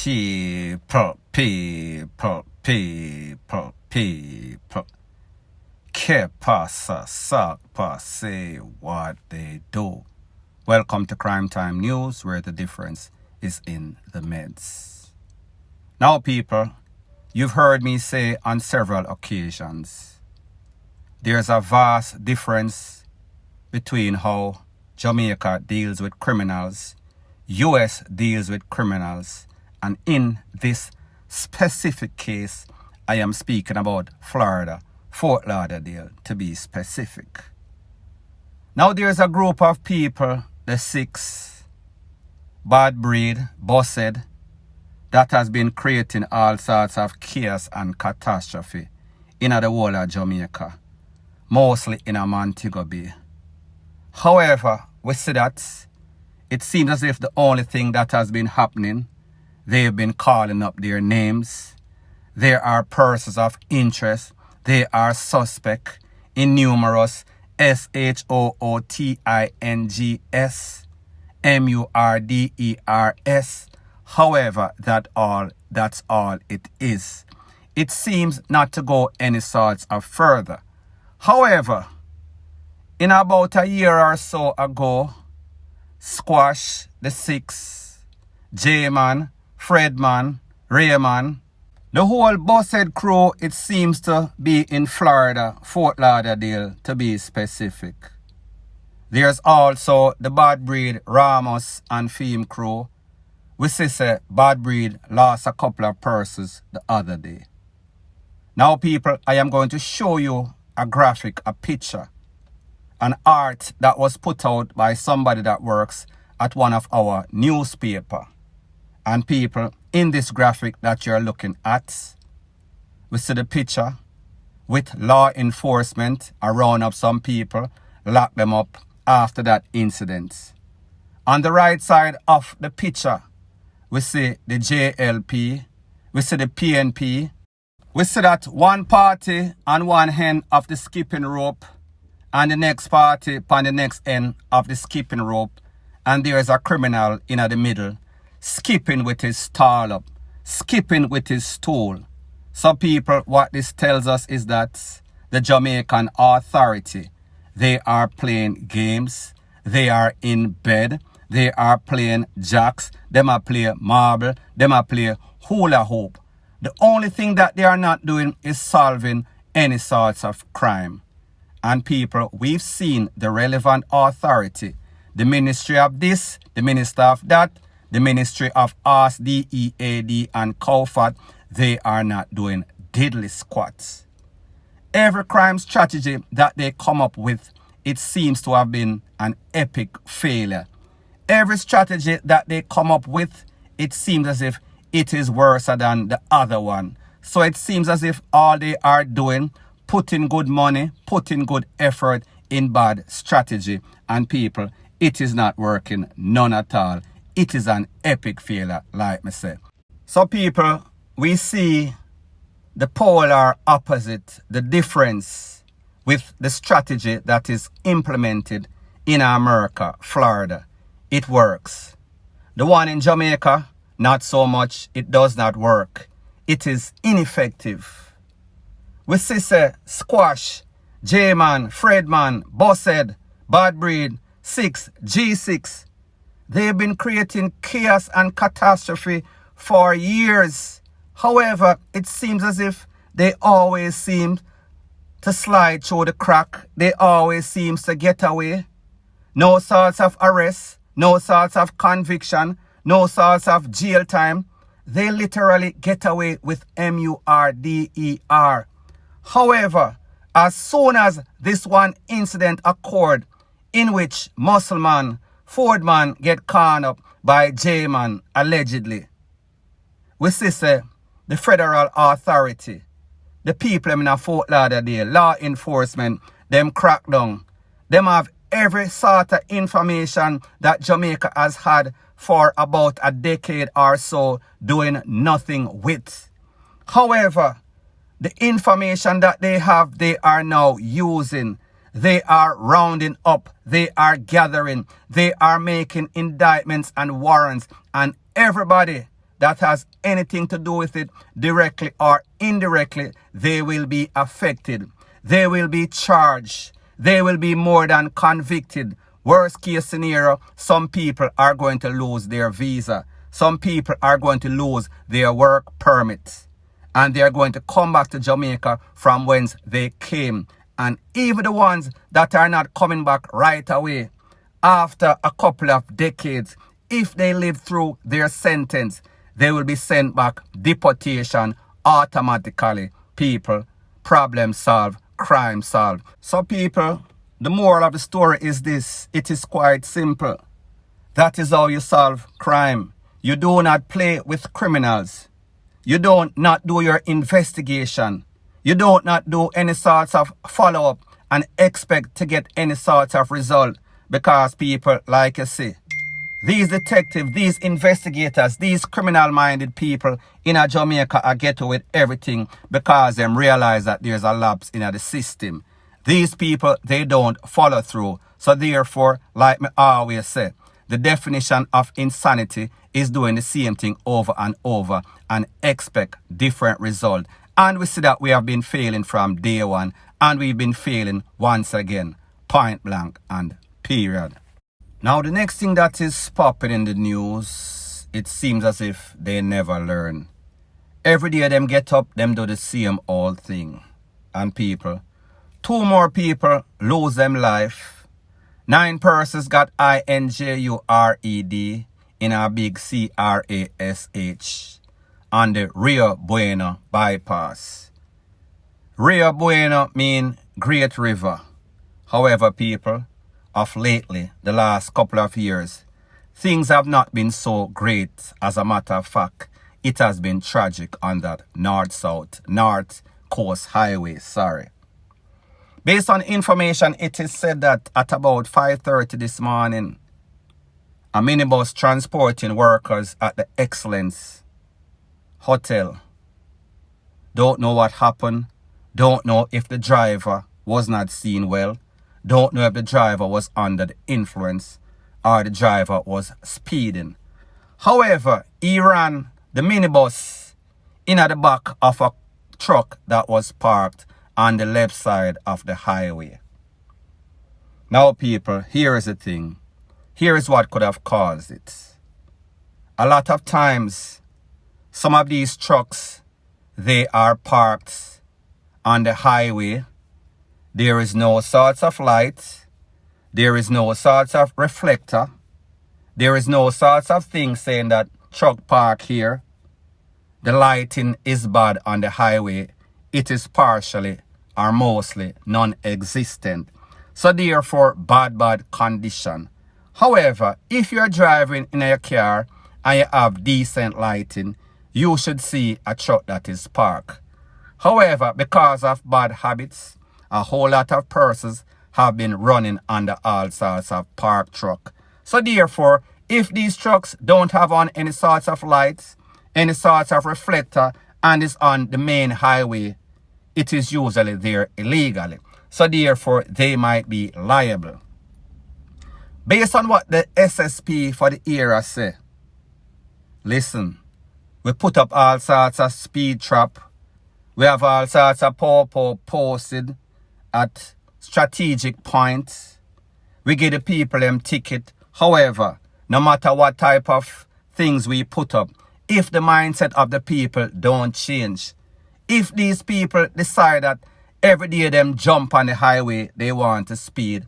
People. Que pasa, sakpa, say what they do. Welcome to Crime Time News, where the difference is in the meds. Now, people, you've heard me say on several occasions, there's a vast difference between how Jamaica deals with criminals, US deals with criminals, and in this specific case, I am speaking about Florida, Fort Lauderdale, to be specific. Now there's a group of people, the six, bad breed, bossed, that has been creating all sorts of chaos and catastrophe in the whole of Jamaica, mostly in a Montego Bay. However, we see that it seems as if the only thing that has been happening, they've been calling up their names. There are persons of interest. They are suspect in numerous H00T MVRD3R0U. However, that's all it is. It seems not to go any sorts of further. However, in about a year or so ago, Squash, the Six, J-Man, Fredman, Rayman, the whole bosshead crew, it seems to be in Florida, Fort Lauderdale, to be specific. There's also the bad breed Ramos and Fame crew. We see bad breed lost a couple of persons the other day. Now, people, I am going to show you a graphic, a picture, an art that was put out by somebody that works at one of our newspaper. And people, in this graphic that you're looking at, we see the picture with law enforcement around up some people, lock them up after that incident. On the right side of the picture, we see the JLP, we see the PNP, we see that one party on one end of the skipping rope and the next party on the next end of the skipping rope, and there is a criminal in the middle, skipping with his stall up, skipping with his stool. So people, what this tells us is that the Jamaican authority, they are playing games, they are in bed, they are playing jacks, them are play marble, them are play hula hoop. The only thing that they are not doing is solving any sorts of crime. And people, we've seen the relevant authority, the ministry of this, the minister of that, the ministry of us, DEAD and COFAT, they are not doing diddly squats. Every crime strategy that they come up with, it seems to have been an epic failure. Every strategy that they come up with, it seems as if it is worse than the other one. So it seems as if all they are doing, putting good money, putting good effort in bad strategy. And people, it is not working, none at all. It is an epic failure, like me say. So people, we see the polar opposite, the difference with the strategy that is implemented in America, Florida. It works. The one in Jamaica, not so much. It does not work. It is ineffective. We see Squash, J-Man, Fredman, Bosshead, Bad Breed, 6, G6. They've been creating chaos and catastrophe for years. However, it seems as if they always seem to slide through the crack. They always seem to get away. No sorts of arrest, no sorts of conviction, no sorts of jail time. They literally get away with MURDER. However, as soon as this one incident occurred in which Muscleman, Fordman get caught up by J-Man, allegedly, we see the federal authority, the people in Fort Lauderdale, law enforcement, them crack down. Them have every sort of information that Jamaica has had for about a decade or so, doing nothing with. However, the information that they have, they are now using. They are rounding up. They are gathering. They are making indictments and warrants. And everybody that has anything to do with it, directly or indirectly, they will be affected. They will be charged. They will be more than convicted. Worst case scenario, some people are going to lose their visa. Some people are going to lose their work permits. And they are going to come back to Jamaica from whence they came. And even the ones that are not coming back right away, after a couple of decades, if they live through their sentence, they will be sent back. Deportation automatically. People, problem solved, crime solved. So people, the moral of the story is this. It is quite simple. That is how you solve crime. You do not play with criminals. You don't not do your investigation. You don't not do any sorts of follow-up and expect to get any sorts of result. Because people, like you see, these detectives, these investigators, these criminal-minded people in a Jamaica are get with everything because them realize that there's a lapse in the system. These people, they don't follow through. So therefore, like me always say, the definition of insanity is doing the same thing over and over and expect different result. And we see that we have been failing from day one, and we've been failing once again, point blank and period. Now the next thing that is popping in the news, it seems as if they never learn. Every day them get up, them do the same old thing. And people, 2 more people lose them life. 9 persons got INJURED in a big CRASH on the Rio Bueno bypass. Rio Bueno mean Great River. However, people, of lately, the last couple of years, things have not been so great. As a matter of fact, it has been tragic on that North Coast Highway, Based on information, it is said that at about 5:30 this morning, a minibus transporting workers at the Excellence Hotel. Don't know what happened. Don't know if the driver was not seen well. Don't know if the driver was under the influence or the driver was speeding. However, he ran the minibus in at the back of a truck that was parked on the left side of the highway. Now people, here is the thing. Here is what could have caused it. A lot of times, some of these trucks, they are parked on the highway. There is no sorts of light. There is no sorts of reflector. There is no sorts of thing saying that truck park here. The lighting is bad on the highway. It is partially or mostly non-existent. So therefore, bad condition. However, if you're driving in a car and you have decent lighting, you should see a truck that is parked. However, because of bad habits, a whole lot of persons have been running under all sorts of parked truck. So therefore, if these trucks don't have on any sorts of lights, any sorts of reflector, and is on the main highway, it is usually there illegally. So therefore, they might be liable. Based on what the SSP for the area say, listen, we put up all sorts of speed trap. We have all sorts of pop-up posted at strategic points. We give the people them ticket. However, no matter what type of things we put up, if the mindset of the people don't change, if these people decide that every day them jump on the highway, they want to speed,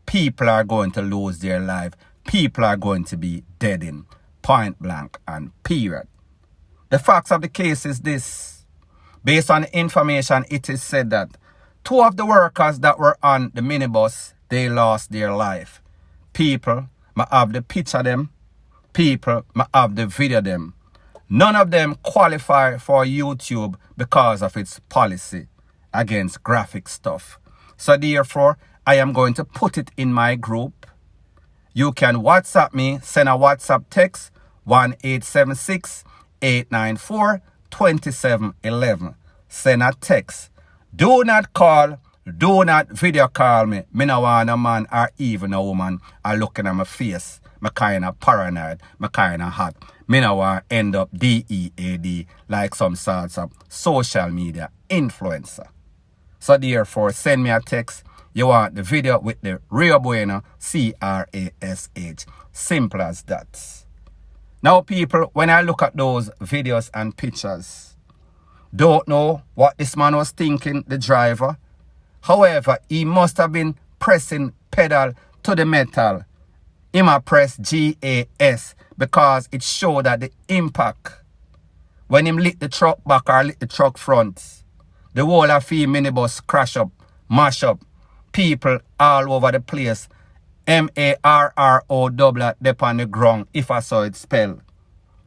people are going to lose their life. People are going to be dead in point blank and period. The facts of the case is this. Based on the information, it is said that 2 of the workers that were on the minibus, they lost their life. People, I have the picture them. People, I have the video them. None of them qualify for YouTube because of its policy against graphic stuff. So therefore, I am going to put it in my group. You can WhatsApp me, send a WhatsApp text 1-876-894-2711. Send a text. Do not call, do not video call me. Me no want a man or even a woman are looking at my face. Me kind of paranoid, me kind of hot. Me no want end up DEAD like some sorts of social media influencer. So therefore, send me a text. You want the video with the Rio Bueno CRASH. Simple as that. Now people, when I look at those videos and pictures, don't know what this man was thinking, the driver. However, he must have been pressing pedal to the metal. He might press GAS because it showed that the impact when him lit the truck back or lit the truck front, the whole of the minibus crash up, mash up, people all over the place. MVRD3R0U dep on the ground, if I saw it spell.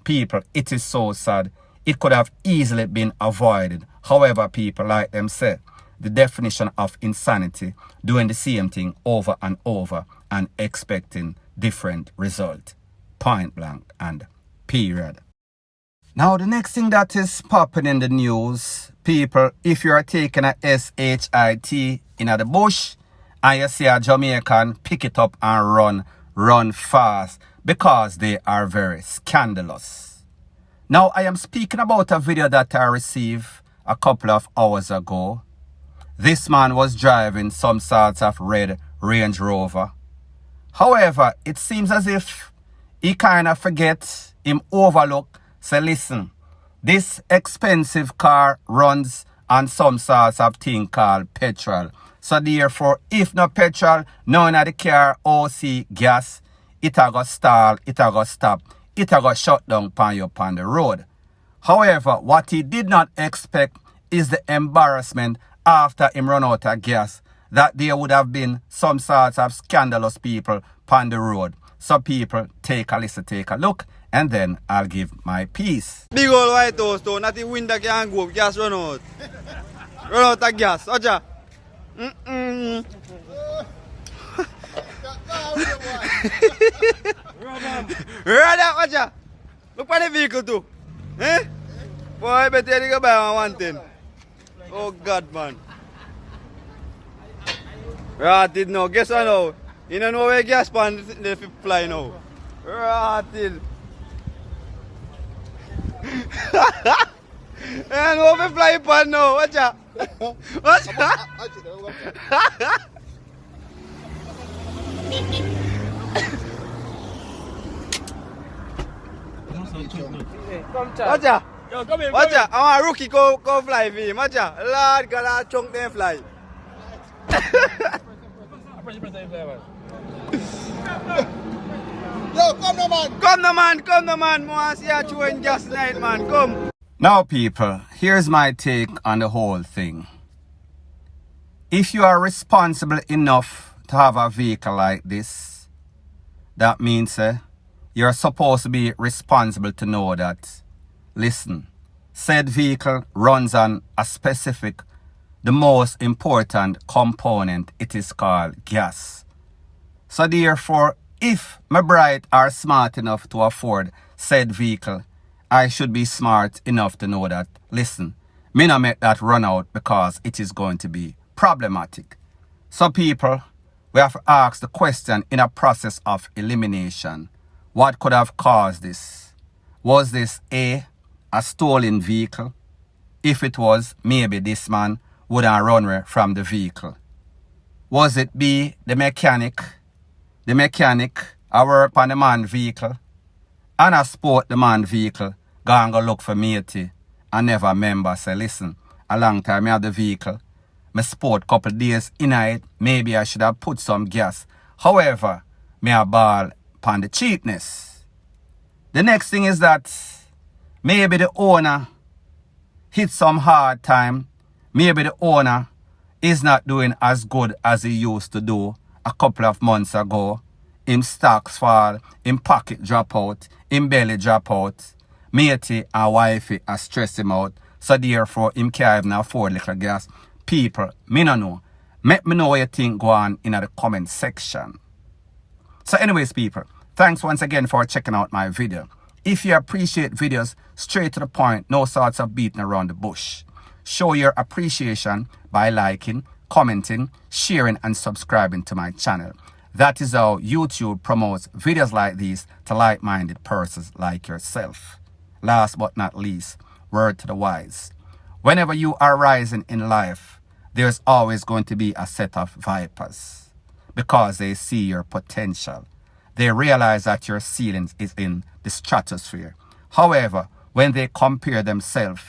People, it is so sad. It could have easily been avoided. However, people, like them say, the definition of insanity, doing the same thing over and over and expecting different result. Point blank and period. Now, the next thing that is popping in the news, people, if you are taking a H00T in the bush and you see a Jamaican, pick it up and run fast because they are very scandalous. Now, I am speaking about a video that I received a couple of hours ago. This man was driving some sorts of red Range Rover. However, it seems as if he kind of forgets, him overlook, say listen, this expensive car runs on some sorts of thing called petrol. So therefore, if no petrol, none of the car OC gas, it a go stall, it a go stop, it a go shut down upon you upon the road. However, what he did not expect is the embarrassment after him run out of gas, that there would have been some sorts of scandalous people upon the road. So people, take a listen, take a look, and then I'll give my piece. Big old White House though, not the window can go, gas run out. Run out of gas, Oja. Rather, Oja. Look at the vehicle too. Eh? Boy, I better you go buy one thing. Oh God, man. Ratted now, guess what now? You don't know where gas pan they fly now. Ratted. And over fly pan now, watch out. Watch out. Watch out. Watch out. I want a rookie go fly for him. Watch out. Lord God, a chunk them fly. Yo, come no man. Come no man. I want to see you chewing gas tonight, man. Come. Now people, here's my take on the whole thing. If you are responsible enough to have a vehicle like this, that means you're supposed to be responsible to know that, listen, said vehicle runs on a specific, the most important component, it is called gas. So therefore, if my bride are smart enough to afford said vehicle, I should be smart enough to know that, listen, me not make that run out because it is going to be problematic. So people, we have to ask the question in a process of elimination. What could have caused this? Was this A stolen vehicle? If it was, maybe this man would have run away from the vehicle. Was it B, the mechanic? The mechanic, I work on the man vehicle. And I sport the man vehicle, go and go look for matey. I never remember, say, listen, a long time I have the vehicle. Me sport couple days in it, maybe I should have put some gas. However, me a ball upon the cheapness. The next thing is that maybe the owner hit some hard time. Maybe the owner is not doing as good as he used to do a couple of months ago. Him stocks fall, him pocket drop out, him belly drop out. Matey and wifey are stress him out. So therefore, him can't even afford little gas. People, me no know. Let me know what you think go on in the comment section. So anyways, people, thanks once again for checking out my video. If you appreciate videos straight to the point, no sorts of beating around the bush, show your appreciation by liking, commenting, sharing and subscribing to my channel. That is how YouTube promotes videos like these to like-minded persons like yourself. Last but not least, word to the wise. Whenever you are rising in life, there's always going to be a set of vipers because they see your potential. They realize that your ceiling is in the stratosphere. However, when they compare themselves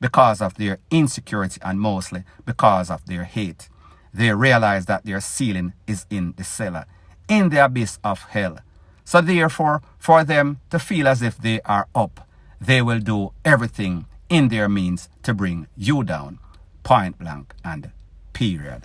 because of their insecurity and mostly because of their hate, they realize that their ceiling is in the cellar, in the abyss of hell. So therefore, for them to feel as if they are up, they will do everything in their means to bring you down. Point blank and period.